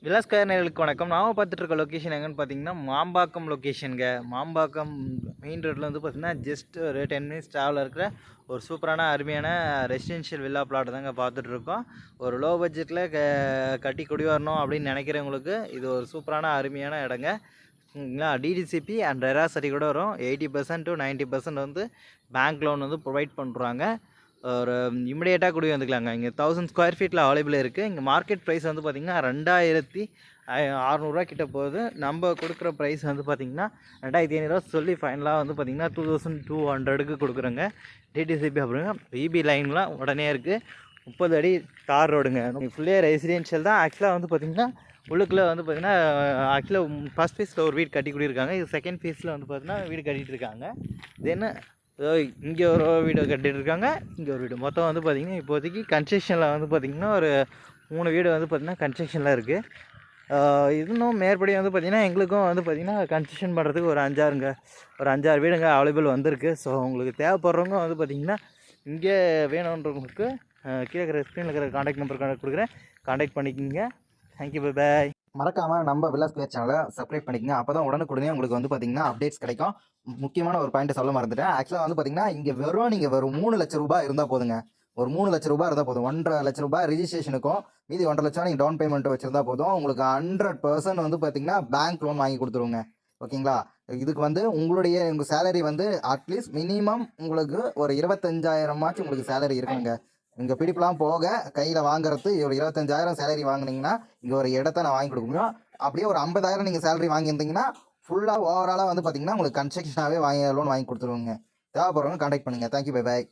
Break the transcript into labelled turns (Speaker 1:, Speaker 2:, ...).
Speaker 1: Villa square நேயர்களுக்கு வணக்கம். நாம பார்த்துட்டு இருக்க லொக்கேஷன் எங்கன்னு பார்த்தீங்கன்னா மாம்பாக்கம் லொக்கேஷனுங்க. மாம்பாக்கம் மெயின் ரோட்டில் வந்து பார்த்தீங்கன்னா ஜஸ்ட் ஒரு 10 மினிட்ஸ் ட்ராவலில் இருக்கிற ஒரு சூப்பரான அருமையான ரெசிடென்ஷியல் வில்லா பிளாட் தாங்க பார்த்துட்ருக்கோம். ஒரு லோ பட்ஜெட்டில் கட்டி குடி வரணும் அப்படின்னு நினைக்கிறவங்களுக்கு இது ஒரு சூப்பரான அருமையான இடங்க. டிடிசிபி அண்ட் ரெரா சரி கூட வரும். 80% to 90% வந்து பேங்க் லோன் வந்து ப்ரொவைட் பண்ணுறாங்க. ஒரு இமிடியேட்டாக கூடி வந்துக்கலாங்க. இங்கே 1000 ஸ்கொயர் ஃபீட்டில் அவைலபிள் இருக்குது. இங்கே மார்க்கெட் ப்ரைஸ் வந்து பார்த்திங்கன்னா 2600 கிட்ட போகுது. நம்ம கொடுக்குற ப்ரைஸ் வந்து பார்த்திங்கன்னா 2500 சொல்லி ஃபைனலாக வந்து பார்த்திங்கன்னா 2200க்கு கொடுக்குறோங்க. டிடிசிபி அப்படிங்க பிபி லைன்லாம் உடனே இருக்குது. 30 அடி தார் ரோடுங்க. ஃபுல்லே ரெசிடென்ஷியல் தான். ஆக்சுவலாக வந்து பார்த்திங்கன்னா உள்ளுக்குள்ளே வந்து பார்த்திங்கன்னா ஃபஸ்ட் ஃபேஸில் ஒரு வீடு கட்டி கூடியிருக்காங்க. இது செகண்ட் ஃபேஸில் வந்து பார்த்திங்கன்னா வீடு கட்டிகிட்டு இருக்காங்க. தென் இங்கே ஒரு வீடு கட்டிகிட்டு இருக்காங்க, இங்கே ஒரு வீடு. மொத்தம் வந்து பார்த்திங்கன்னா இப்போதைக்கு கன்ஸ்ட்ரக்ஷனில் வந்து பார்த்திங்கன்னா ஒரு 3 வீடு வந்து பார்த்திங்கன்னா கன்ஸ்ட்ரக்ஷனில் இருக்குது. இன்னும் மேற்படி வந்து பார்த்திங்கன்னா எங்களுக்கும் வந்து பார்த்திங்கன்னா கன்ஸ்ட்ரக்ஷன் பண்ணுறதுக்கு ஒரு 5-6 வீடுங்க அவைலபிள் வந்திருக்கு. ஸோ உங்களுக்கு தேவைப்படுறவங்க வந்து பார்த்திங்கன்னா இங்கே வேணுன்றவங்களுக்கு கீழே இருக்கிற ஸ்க்ரீனில் இருக்கிற காண்டாக்ட் நம்பர் கொடுக்குறேன், காண்டாக்ட் பண்ணிக்கோங்க. Thank you, bye bye.
Speaker 2: மறக்காம நம்ம வில்லா ஸ்கொயர் சேனலை சப்ஸ்கிரைப் பண்ணிக்கங்க. அப்பதான் உடனுக்குடனே உங்களுக்கு வந்து பாத்தீங்கன்னா அப்டேட்ஸ் கிடைக்கும். முக்கியமான ஒரு பாயிண்ட் சொல்ல மறந்துட்டேன். ஆக்சுவலா வந்து பாத்தீங்கன்னா இங்க நீங்க வெறும் 3 லட்சம் ரூபாய் இருந்தா போதுங்க. ஒரு 3 லட்சம் ரூபாய் இருந்தா போதும். 1.5 லட்சம் ரூபாய் ரிஜிஸ்ட்ரேஷனுக்கும் மீதி 1.5 லட்சம் நீங்க டவுன் பேமெண்ட் வச்சிருந்தா போதும். உங்களுக்கு 100% வந்து பாத்தீங்கன்னா பேங்க் லோன் வாங்கி கொடுத்துருவோங்க. ஓகேங்களா? இதுக்கு வந்து உங்க சேலரி வந்து அட்லீஸ்ட் மினிமம் உங்களுக்கு ஒரு 25,000 உங்களுக்கு சேலரி இருக்குங்க. இங்க பிடிப்பெல்லாம் போக கையில வாங்குறது ஒரு 25,000 சேலரி வாங்கினீங்கன்னா இங்க ஒரு இடத்த நான் வாங்கி கொடுக்க முடியும். அப்படியே ஒரு 50,000 நீங்க சேலரி வாங்கியிருந்தீங்கன்னா ஃபுல்லா ஓவராலா வந்து பாத்தீங்கன்னா உங்களுக்கு கன்ஸ்ட்ரக்ஷனாவே லோன் வாங்கி கொடுத்துருவோங்க. தேவைப்படுறவங்க கான்டாக்ட் பண்ணுங்க. Thank you, bye bye.